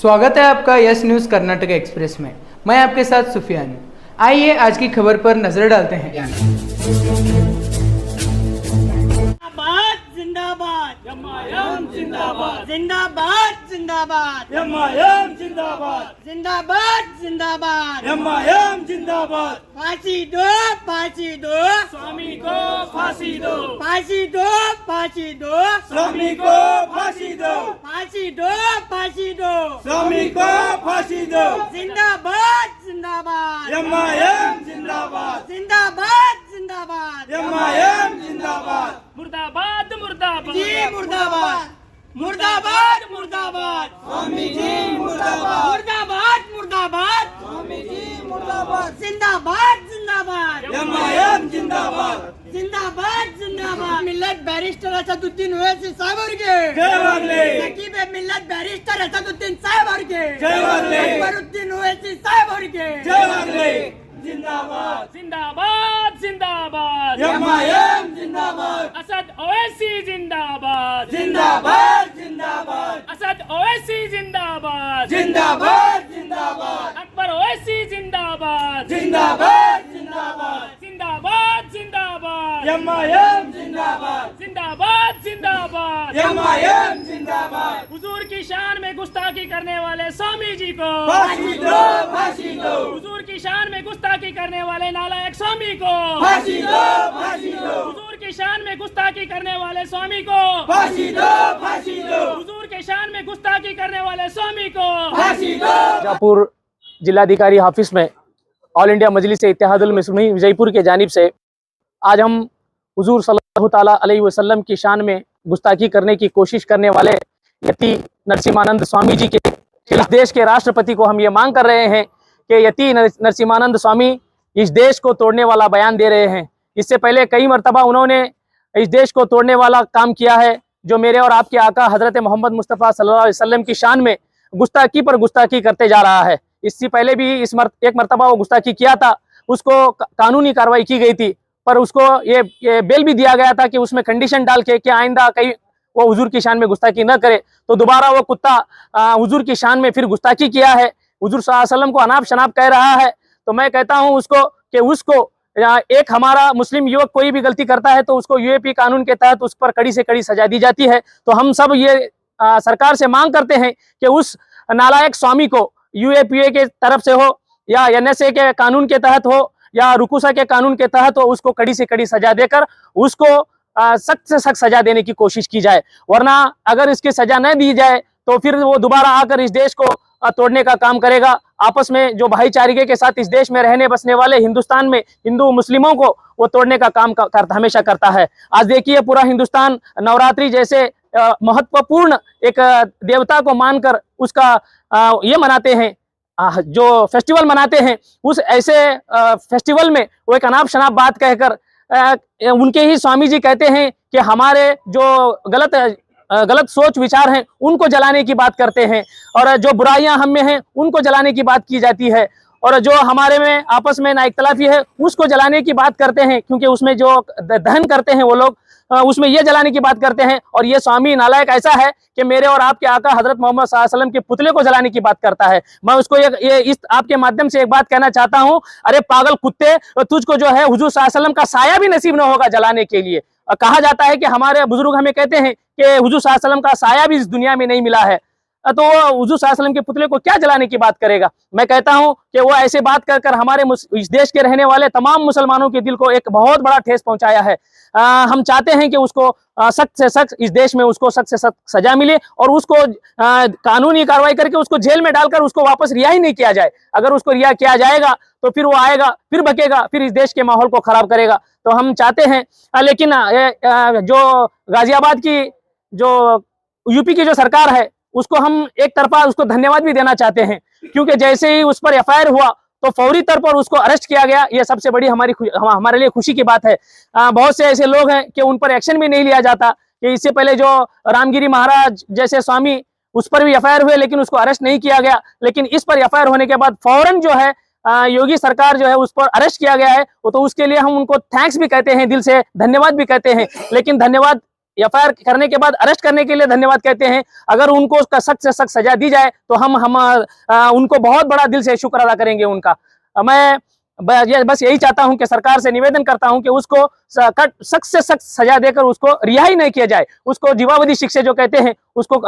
स्वागत है आपका यस न्यूज़ कर्नाटक एक्सप्रेस में। मैं आपके साथ सुफियान। आइए आज की खबर पर नजर डालते हैं। जिंदाबाद एमआईएम जिंदाबाद जिंदाबाद जिंदाबाद एमआईएम जिंदाबाद जिंदाबाद जिंदाबाद एमआईएम जिंदाबाद फांसी दो फांसी दो स्वामी को फांसी दो फांसी दो फांसी दो स्वामी को फांसी दो फांसी दो फांसी दो स्वामी को फांसी दो जिंदाबाद जिंदाबाद एमआईएम जिंदाबाद जिंदाबाद जिंदाबाद एमआईएम जिंदाबाद मुर्दाबाद मुर्दाबाद जी मुर्दाबाद मुर्दाबाद मुर्दाबाद स्वामी जी मुर्दाबाद मुर्दाबाद मुर्दाबाद स्वामी जी मुर्दाबाद जिंदाबाद जिंदाबाद एमआईएम जिंदाबाद जिंदाबाद जिंदाबाद मिल्लत बैरिस्टर असदुद्दीन ओवैसी साहब ಅವರಿಗೆ ಜಯವಾಗಲಿ ನಕೀಬ್ ಮಿಲ್ಲತ್ ಬ್ಯಾರಿಸ್ಟರ್ ಅಸದುದ್ದೀನ್ ಸಾಹೇಬ್ ಅವರಿಗೆ ಜಯವಾಗಲಿ ಅಕ್ಬರುದ್ದೀನ್ ಓವೈಸಿ ಸಾಹೇಬ್ ಅವರಿಗೆ ಜಯವಾಗಲಿ जिंदाबाद जिंदाबाद जिंदाबाद एमआईएम जिंदाबाद असद ओवैसी जिंदाबाद जिंदाबाद जिंदाबाद असद ओवैसी जिंदाबाद जिंदाबाद जिंदाबाद अकबर ओवैसी जिंदाबाद जिंदाबाद जिंदाबाद जिंदाबाद जिंदाबाद एमआईएम जिंदाबाद जिंदाबाद जिंदाबाद एमआईएम जिंदाबाद हुजूर की शान में गुस्ताखी करने वाले स्वामी जी को फांसी दो फांसी दो हुजूर की शान में गुस्ताखी करने वाले नालायक स्वामी को फांसी दो फांसी दो हुजूर की शान में गुस्ताखी करने वाले स्वामी को फांसी दो फांसी दो हुजूर के शान में गुस्ताखी करने वाले स्वामी को फांसी दो मिर्जापुर जिलाधिकारी ऑफिस में ऑल इंडिया मजलिस इत्तेहादुल मुस्लिमीन विजयपुर के जानिब से आज हम हुजूर सल्लल्लाहु ताला अलैहि वसल्लम की शान में गुस्ताखी करने की कोशिश करने वाले यति नरसिम्हानंद स्वामी जी के इस देश के राष्ट्रपति को हम ये मांग कर रहे हैं कि यति नरसिम्हानंद स्वामी इस देश को तोड़ने वाला बयान दे रहे हैं। इससे पहले कई मरतबा उन्होंने इस देश को तोड़ने वाला काम किया है, जो मेरे और आपके आका हजरत मोहम्मद मुस्तफ़ा सल्लल्लाहु अलैहि वसल्लम की शान में गुस्ताखी पर गुस्ताखी करते जा रहा है। इससे पहले भी एक मरतबा वो गुस्ताखी किया था, उसको कानूनी कार्रवाई की गई थी, पर उसको ये बेल भी दिया गया था कि उसमें कंडीशन डाल के कि आइंदा कहीं वो हुजूर की शान में गुस्ताखी न करे। तो दोबारा वो कुत्ता हुजूर की शान में फिर गुस्ताखी किया है, हुजूर सल्लल्लाहु अलैहि वसल्लम को अनाप शनाप कह रहा है। तो मैं कहता हूं उसको एक हमारा मुस्लिम युवक कोई भी गलती करता है तो उसको यूएपी कानून के तहत उस पर कड़ी से कड़ी सजा दी जाती है। तो हम सब ये सरकार से मांग करते हैं कि उस नालायक स्वामी को यूएपीए के तरफ से हो या एनएसए के कानून के तहत हो या रुकुसा के कानून के तहत हो, उसको कड़ी से कड़ी सजा देकर उसको सख्त से सख्त सजा देने की कोशिश की जाए। वरना अगर इसकी सजा न दी जाए तो फिर वो दोबारा आकर इस देश को तोड़ने का काम करेगा। आपस में जो भाईचारे के साथ इस देश में रहने बसने वाले हिंदुस्तान में हिंदू मुस्लिमों को वो तोड़ने का काम हमेशा करता है। आज देखिए पूरा हिंदुस्तान नवरात्रि जैसे महत्वपूर्ण एक देवता को मानकर उसका ये मनाते हैं, जो फेस्टिवल मनाते हैं, उस ऐसे फेस्टिवल में वो एक अनाप शनाप बात कहकर उनके ही स्वामी जी कहते हैं कि हमारे जो गलत सोच विचार हैं उनको जलाने की बात करते हैं, और जो बुराइयां हम में हैं उनको जलाने की बात की जाती है, और जो हमारे में आपस में ना इख्तलाफी है उसको जलाने की बात करते हैं, क्योंकि उसमें जो दहन करते हैं वो लोग उसमें ये जलाने की बात करते हैं। और ये स्वामी नालायक ऐसा है कि मेरे और आपके आका हजरत मोहम्मद सल्लल्लाहु अलैहि वसल्लम के पुतले को जलाने की बात करता है। मैं उसको इस आपके माध्यम से एक बात कहना चाहता हूं, अरे पागल कुत्ते, तुझको जो है हुजूर सल्लल्लाहु अलैहि वसल्लम का साया भी नसीब न होगा जलाने के लिए। कहा जाता है कि हमारे बुजुर्ग हमें कहते हैं कि हुजूर सल्लल्लाहु अलैहि वसल्लम का साया भी इस दुनिया में नहीं मिला है, तो वो हुजूर सल्लल्लाहु अलैहि वसल्लम के पुतले को क्या जलाने की बात करेगा। मैं कहता हूं कि वो ऐसे बात कर हमारे इस देश के रहने वाले तमाम मुसलमानों के दिल को एक बहुत बड़ा ठेस पहुंचाया है। हम चाहते हैं कि उसको सख्त से सख्त इस देश में उसको सख्त से सख्त सजा मिले और उसको कानूनी कार्रवाई करके उसको जेल में डालकर उसको वापस रिहा ही नहीं किया जाए। अगर उसको रिहा किया जाएगा तो फिर वो आएगा, फिर बकेगा, फिर इस देश के माहौल को खराब करेगा। तो हम चाहते हैं, लेकिन जो गाजियाबाद की जो यूपी की जो सरकार है उसको हम एक तरफा उसको धन्यवाद भी देना चाहते हैं, क्योंकि जैसे ही उस पर एफआईआर हुआ तो फौरी तौर पर उसको अरेस्ट किया गया। ये सबसे बड़ी हमारे लिए खुशी की बात है। बहुत से ऐसे लोग हैं कि उन पर एक्शन भी नहीं लिया जाता, कि इससे पहले जो रामगिरी महाराज जैसे स्वामी उस पर भी एफआईआर हुए लेकिन उसको अरेस्ट नहीं किया गया, लेकिन इस पर एफआईआर होने के बाद फौरन जो है योगी सरकार जो है उस पर अरेस्ट किया गया है। तो उसके लिए हम उनको थैंक्स भी कहते हैं, दिल से धन्यवाद भी कहते हैं। लेकिन धन्यवाद एफआईआर करने के बाद अरेस्ट करने के लिए धन्यवाद कहते हैं। अगर उनको उसका सख्त से सख्त सजा दी जाए तो हम उनको बहुत बड़ा दिल से शुक्र अदा करेंगे उनका। मैं बस यही चाहता हूं कि सरकार से निवेदन करता हूं कि उसको सख्त से सख्त सजा देकर उसको रिहाई नहीं किया जाए, उसको जीवावधि शिक्षा जो कहते हैं उसको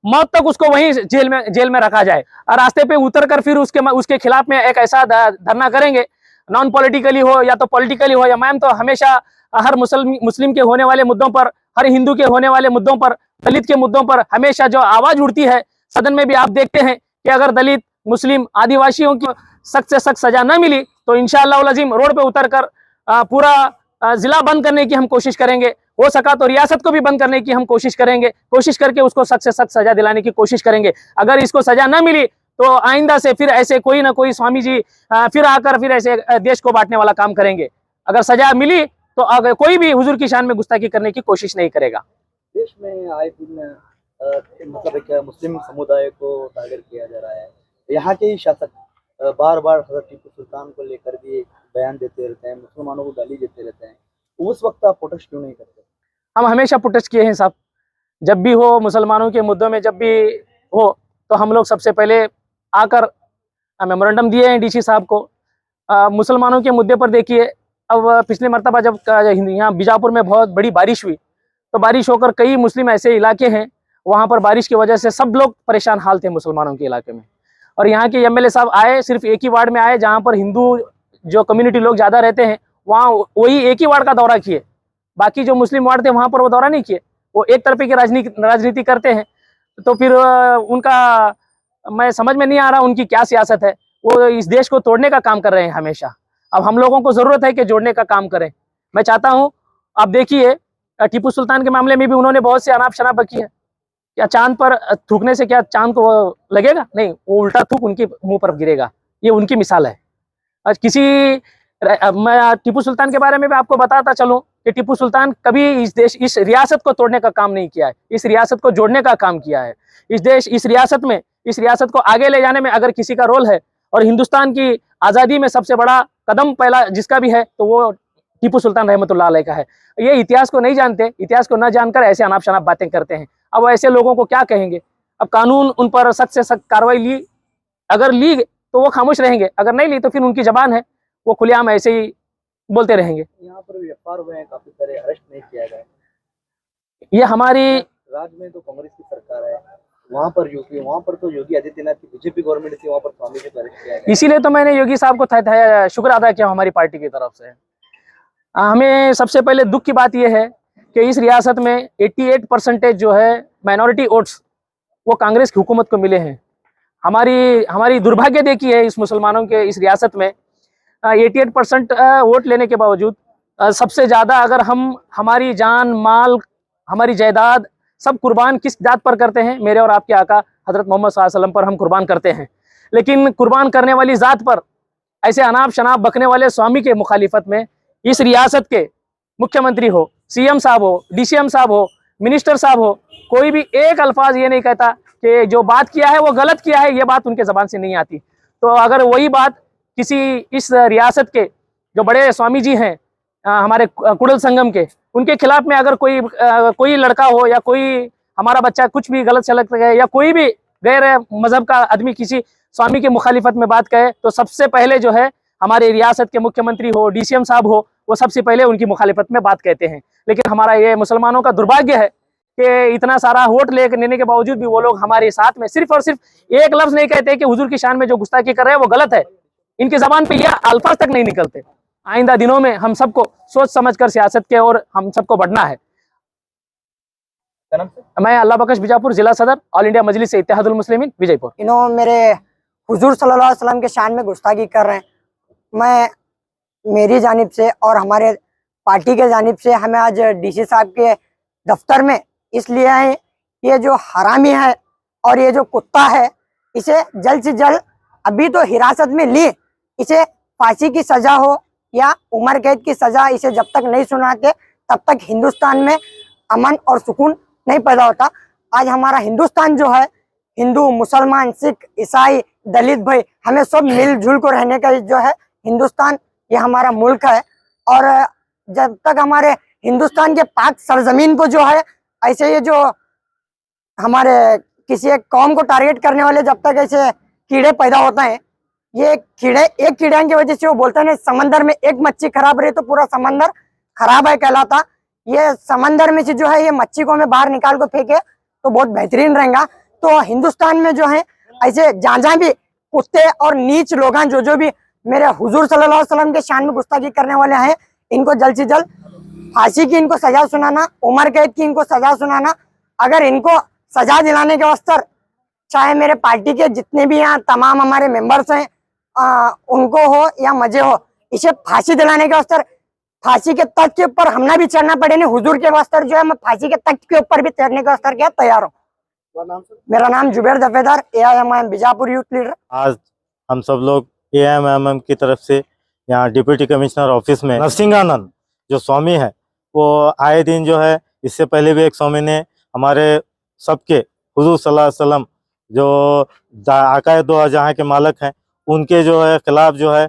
मौत तक उसको वहीं जेल में रखा जाए। और रास्ते पे उतर कर फिर उसके खिलाफ में एक ऐसा धरना करेंगे, नॉन पॉलिटिकली हो या तो पॉलिटिकली हो। या मैम तो हमेशा हर मुस्लिम के होने वाले मुद्दों पर, हर हिंदू के होने वाले मुद्दों पर, दलित के मुद्दों पर हमेशा जो आवाज उठती है सदन में भी आप देखते हैं कि अगर दलित, मुस्लिम, आदिवासियों की सख्त से सख्त सजा न मिली तो इंशाअल्लाह अज़ीम रोड पे उतरकर पूरा जिला बंद करने की हम कोशिश करेंगे। हो सका तो रियासत को भी बंद करने की हम कोशिश करेंगे, कोशिश करके उसको सख्त से सख्त सजा दिलाने की कोशिश करेंगे। अगर इसको सजा न मिली तो आइंदा से फिर ऐसे कोई ना कोई स्वामी जी फिर आकर फिर ऐसे देश को बांटने वाला काम करेंगे। अगर सजा मिली तो अगर कोई भी हुजूर की शान में गुस्ताखी करने की कोशिश नहीं करेगा। देश में आए दिन मतलब एक मुस्लिम समुदाय को टारगेट किया जा रहा है। यहाँ के ही शासक बार बार हज़रत टीपू सुल्तान को लेकर भी बयान देते रहते हैं, मुसलमानों को गाली देते रहते हैं। उस वक्त आप प्रोटेस्ट क्यों नहीं करते? हम हमेशा प्रोटेस्ट किए हैं साहब। जब भी हो मुसलमानों के मुद्दों में, जब भी हो तो हम लोग सबसे पहले आकर मेमोरेंडम दिए हैं डीसी साहब को। मुसलमानों के मुद्दे पर देखिए, अब पिछले मरतबा जब यहाँ बीजापुर में बहुत बड़ी बारिश हुई तो बारिश होकर कई मुस्लिम ऐसे इलाके हैं वहाँ पर बारिश की वजह से सब लोग परेशान हाल थे मुसलमानों के इलाके में। और यहाँ के एमएलए साहब आए, सिर्फ एक ही वार्ड में आए जहाँ पर हिंदू जो कम्युनिटी लोग ज़्यादा रहते हैं वहाँ वही एक ही वार्ड का दौरा किए। बाकी जो मुस्लिम वार्ड थे वहाँ पर वो दौरा नहीं किए। वो एक तरफे की राजनीति करते हैं। तो फिर उनका मैं समझ में नहीं आ रहा उनकी क्या सियासत है। वो इस देश को तोड़ने का काम कर रहे हैं हमेशा। अब हम लोगों को ज़रूरत है कि जोड़ने का काम करें। मैं चाहता हूँ, आप देखिए टीपू सुल्तान के मामले में भी उन्होंने बहुत से अनाप शनाप बकी है। क्या चांद पर थूकने से क्या चांद को लगेगा? नहीं, वो उल्टा थूक उनके मुंह पर गिरेगा। ये उनकी मिसाल है। मैं टीपू सुल्तान के बारे में भी आपको बताता चलूं कि टीपू सुल्तान कभी इस रियासत को तोड़ने का काम नहीं किया है, इस रियासत को जोड़ने का काम किया है। इस रियासत को आगे ले जाने में अगर किसी का रोल है और हिंदुस्तान की आज़ादी में सबसे बड़ा कदम पहला जिसका भी है तो वो टीपू सुल्तान रहमतुल्लाह अलैह का है। ये इतिहास को नहीं जानते, इतिहास को न जानकर ऐसे अनाप शनाप बातें करते हैं। अब ऐसे लोगों को क्या कहेंगे? अब कानून उन पर सख्त से सख्त कार्रवाई ली, अगर ली तो वो खामोश रहेंगे, अगर नहीं ली तो फिर उनकी जबान है, वो खुलेआम ऐसे ही बोलते रहेंगे। यहाँ पर भी एफआईआर हुए हैं, काफी सारे अरेस्ट नहीं किया गया। ये हमारी राज्य में तो कांग्रेस की सरकार है, वहाँ पर यूपी, वहाँ पर तो योगी आदित्यनाथ की बीजेपी गवर्नमेंट थी, वहाँ पर स्वामी जी को अरेस्ट किया गया। इसीलिए तो मैंने योगी साहब को शुक्र अदा किया हमारी पार्टी की तरफ से। हमें सबसे पहले दुख की बात यह है कि इस रियासत में 88% जो है माइनॉरिटी वोट्स वो कांग्रेस की हुकूमत को मिले हैं। हमारी दुर्भाग्य देखी है इस मुसलमानों के इस रियासत में 88% वोट लेने के बावजूद सबसे ज़्यादा अगर हम हमारी जान माल, हमारी जायदाद सब कुर्बान किस जात पर करते हैं? मेरे और आपके आका हज़रत मोहम्मद सल्लल्लाहु अलैहि वसल्लम पर हम कुर्बान करते हैं। लेकिन कुर्बान करने वाली ज़ात पर ऐसे अनाप शनाप बकने वाले स्वामी के मुखालिफत में इस रियासत के मुख्यमंत्री हो, सीएम साहब हो, डीसीएम साहब हो, मिनिस्टर साहब हो, कोई भी एक अल्फाज ये नहीं कहता कि जो बात किया है वो गलत किया है। ये बात उनके ज़बान से नहीं आती। तो अगर वही बात किसी इस रियासत के जो बड़े स्वामी जी हैं हमारे कुड़ल संगम के, उनके खिलाफ में अगर कोई लड़का हो या कोई हमारा बच्चा कुछ भी गलत चलत गए या कोई भी गैर मजहब का आदमी किसी स्वामी के मुखालिफत में बात कहे तो सबसे पहले जो है हमारे रियासत के मुख्यमंत्री हो, डीसीएम साहब हो, वो सबसे पहले उनकी मुखालिफत में बात कहते हैं। लेकिन हमारा ये मुसलमानों का दुर्भाग्य है कि इतना सारा वोट लेने के बावजूद भी वो लोग हमारे साथ में सिर्फ और सिर्फ एक लफ्ज नहीं कहते कि हुजूर की शान में जो गुस्ताखी कर रहे हैं वो गलत है। इनकी जबान पे यह अल्फाज तक नहीं निकलते। आइंदा दिनों में हम सबको सोच समझकर सियासत के और हम सबको बढ़ना है। मैं अल्लाह बख्श बीजापुर जिला सदर ऑल इंडिया मजलिस इत्तेहादुल मुस्लिमीन विजयपुर। इन्होंने मेरे हुजूर सल्लल्लाहु अलैहि वसल्लम के शान में गुस्ताखी कर रहे हैं। मैं मेरी जानिब से और हमारे पार्टी के जानिब से हमें आज डीसी साहब के दफ्तर में इसलिए है, ये जो हरामी है और ये जो कुत्ता है इसे जल्द से जल्द अभी तो हिरासत में ली, इसे फांसी की सजा हो या उम्र कैद की सजा, इसे जब तक नहीं सुनाते तब तक हिंदुस्तान में अमन और सुकून नहीं पैदा होता। आज हमारा हिंदुस्तान जो है, हिंदू, मुसलमान, सिख, ईसाई, दलित भाई, हमें सब मिलजुल कर रहने का जो है हिंदुस्तान, ये हमारा मुल्क है। और जब तक हमारे हिंदुस्तान के पाक सरजमीन को जो है ऐसे ये जो हमारे किसी एक कौम को टारगेट करने वाले जब तक ऐसे कीड़े पैदा होते हैं, ये कीड़े एक कीड़े की वजह से वो बोलते हैं ना, समंदर में एक मच्छी खराब रही तो पूरा समंदर खराब है कहलाता। ये समंदर में से जो है ये मच्छी को हमें बाहर निकाल को फेंके तो बहुत बेहतरीन रहेगा। तो हिंदुस्तान में जो है ऐसे जहाँ भी कुत्ते और नीच लोग हैं, जो भी मेरे हुजूर सल्लल्लाहु अलैहि वसल्लम के शान में गुस्ताखी करने वाले हैं, इनको जल्द से जल्द फांसी की इनको सजा सुनाना, उम्र कैद की इनको सजा सुनाना। अगर इनको सजा दिलाने के वास्ते चाहे मेरे पार्टी के जितने भी यहाँ तमाम हमारे मेंबर्स हैं उनको हो या मजे हो, इसे फांसी दिलाने के वास्ते फांसी के तख्त के ऊपर हमने भी चढ़ना पड़े नहीं, हुजूर के वास्ते जो है मैं फांसी के तख्त के ऊपर भी चढ़ने के वास्ते क्या तैयार हूँ। मेरा नाम जुबैर दफेदार, AIMIM बीजापुर यूथ लीडर। आज हम सब लोग AIMIM की तरफ से यहाँ डिप्टी कमिश्नर ऑफिस में नरसिंहानंद जो स्वामी है वो आए दिन जो है, इससे पहले भी एक स्वामी ने हमारे सबके हुजूर सल्लल्लाहु अलैहि वसल्लम जो आकाए दो जहाँ के मालक हैं उनके जो है खिलाफ जो है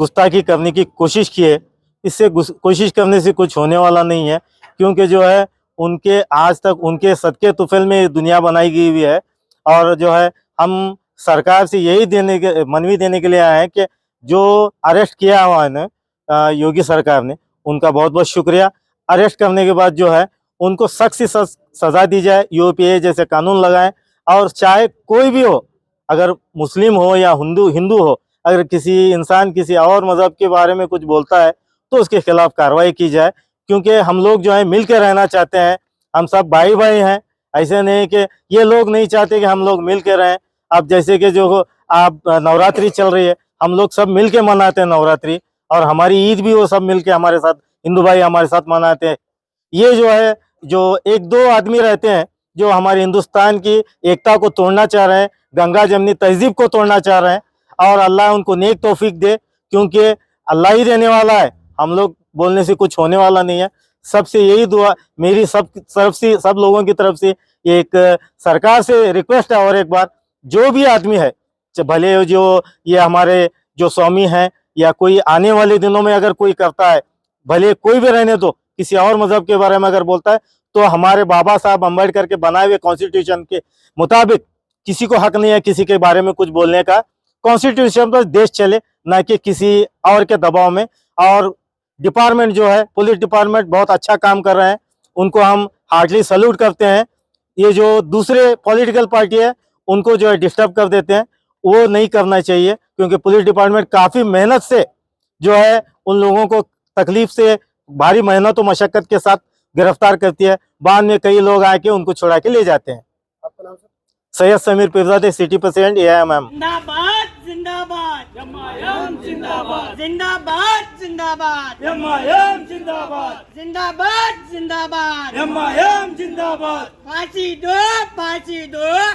गुस्ताखी करने की कोशिश की है। इससे कोशिश करने से कुछ होने वाला नहीं है, क्योंकि जो है उनके आज तक उनके सदके तुफैल में दुनिया बनाई गई हुई है। और जो है हम सरकार से यही मनवी देने के लिए आए हैं कि जो अरेस्ट किया हुआ है ना योगी सरकार ने, उनका बहुत बहुत शुक्रिया। अरेस्ट करने के बाद जो है उनको सख्त से सजा दी जाए, UPA जैसे कानून लगाएं। और चाहे कोई भी हो, अगर मुस्लिम हो या हिंदू हो, अगर किसी इंसान किसी और मज़हब के बारे में कुछ बोलता है तो उसके खिलाफ कार्रवाई की जाए, क्योंकि हम लोग जो है मिल के रहना चाहते हैं। हम सब भाई भाई हैं, ऐसे नहीं कि ये लोग नहीं चाहते कि हम लोग मिल के रहें। अब जैसे कि जो आप नवरात्रि चल रही है, हम लोग सब मिल के मनाते हैं नवरात्रि, और हमारी ईद भी वो सब मिल के हमारे साथ हिंदू भाई हमारे साथ मनाते हैं। ये जो है जो एक दो आदमी रहते हैं जो हमारे हिंदुस्तान की एकता को तोड़ना चाह रहे हैं, गंगा जमनी तहजीब को तोड़ना चाह रहे हैं, और अल्लाह उनको नेक तौफीक दे, क्योंकि अल्लाह ही देने वाला है, हम लोग बोलने से कुछ होने वाला नहीं है। सबसे यही दुआ मेरी सब लोगों की तरफ से एक सरकार से रिक्वेस्ट है। और एक बार जो भी आदमी है, भले जो ये हमारे जो स्वामी हैं या कोई आने वाले दिनों में अगर कोई करता है, भले कोई भी रहने दो, किसी और मजहब के बारे में अगर बोलता है, तो हमारे बाबा साहब अम्बेडकर के बनाए हुए कॉन्स्टिट्यूशन के मुताबिक किसी को हक नहीं है किसी के बारे में कुछ बोलने का। कॉन्स्टिट्यूशन पर देश चले, ना कि किसी और के दबाव में। और डिपार्टमेंट जो है, पुलिस डिपार्टमेंट बहुत अच्छा काम कर रहे हैं, उनको हम हार्टली सल्यूट करते हैं। ये जो दूसरे पॉलिटिकल पार्टी है उनको जो है डिस्टर्ब कर देते हैं, वो नहीं करना चाहिए, क्योंकि पुलिस डिपार्टमेंट काफ़ी मेहनत से जो है उन लोगों को तकलीफ से भारी मेहनत और मशक्क़त के साथ गिरफ्तार करती है। बाद में कई लोग आके उनको छुड़ा के ले जाते हैं। Syed Sameer Pirzade, city president AIMIM। जिंदाबाद जिंदाबाद एमआईएम जिंदाबाद जिंदाबाद जिंदाबाद एमआईएम जिंदाबाद जिंदाबाद जिंदाबाद एमआईएम जिंदाबाद फांसी दो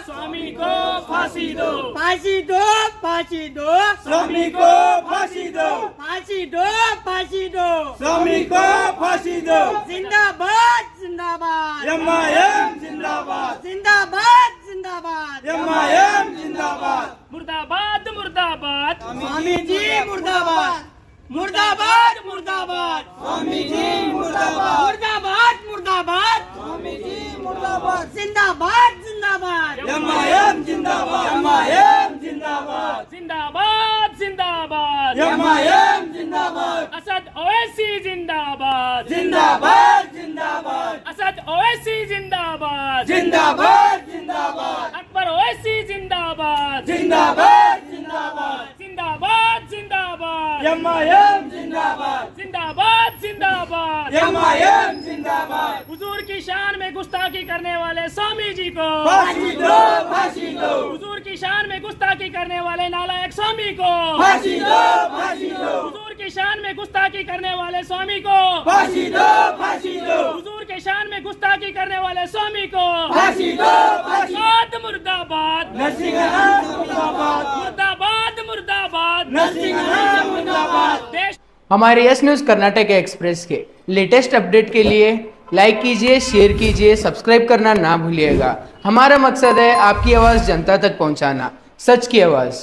स्वामी को फांसी दो फांसी दो स्वामी को फांसी दो फांसी दो स्वामी को फांसी दो जिंदाबाद जिंदाबाद एमआईएम जिंदाबाद जिंदाबाद जिंदाबाद एमआईएम जिंदाबाद मुर्दाबाद मुर्दाबाद स्वामी जी मुर्दाबाद मुर्दाबाद मुर्दाबाद स्वामी जी मुर्दाबाद मुर्दाबाद मुर्दाबाद स्वामी जी मुर्दाबाद जिंदाबाद जिंदाबाद एमआईएम जिंदाबाद एमआईएम जिंदाबाद जिंदाबाद जिंदाबाद एमआईएम जिंदाबाद असद ओवैसी जिंदाबाद जिंदाबाद जिंदाबाद असद ओवैसी जिंदाबाद जिंदाबाद जिंदाबाद अकबर ओवैसी जिंदाबाद जिंदाबाद जिंदाबाद जिंदाबाद जिंदाबाद एमआईएम जिंदाबाद जिंदाबाद जिंदाबाद एमआईएम जिंदाबाद हुजूर की शान में गुस्ताखी करने वाले स्वामी जी को फांसी दो फांसी दो हुजूर की शान में गुस्ताखी करने वाले नालायक स्वामी को फांसी दो फांसी दो हुजूर की शान में गुस्ताखी करने वाले स्वामी को फांसी दो फांसी दो हुजूर के शान में गुस्ताखी करने वाले स्वामी को फांसी दो फांसी दो मुर्दाबाद नरसिंहानंद मुर्दाबाद मुर्दाबाद मुर्दाबाद नरसिंहानंद मुर्दाबाद देश। हमारे यस न्यूज़ कर्नाटक एक्सप्रेस के लेटेस्ट अपडेट के लिए लाइक कीजिए, शेयर कीजिए, सब्सक्राइब करना ना भूलिएगा। हमारा मकसद है आपकी आवाज़ जनता तक पहुंचाना, सच की आवाज़।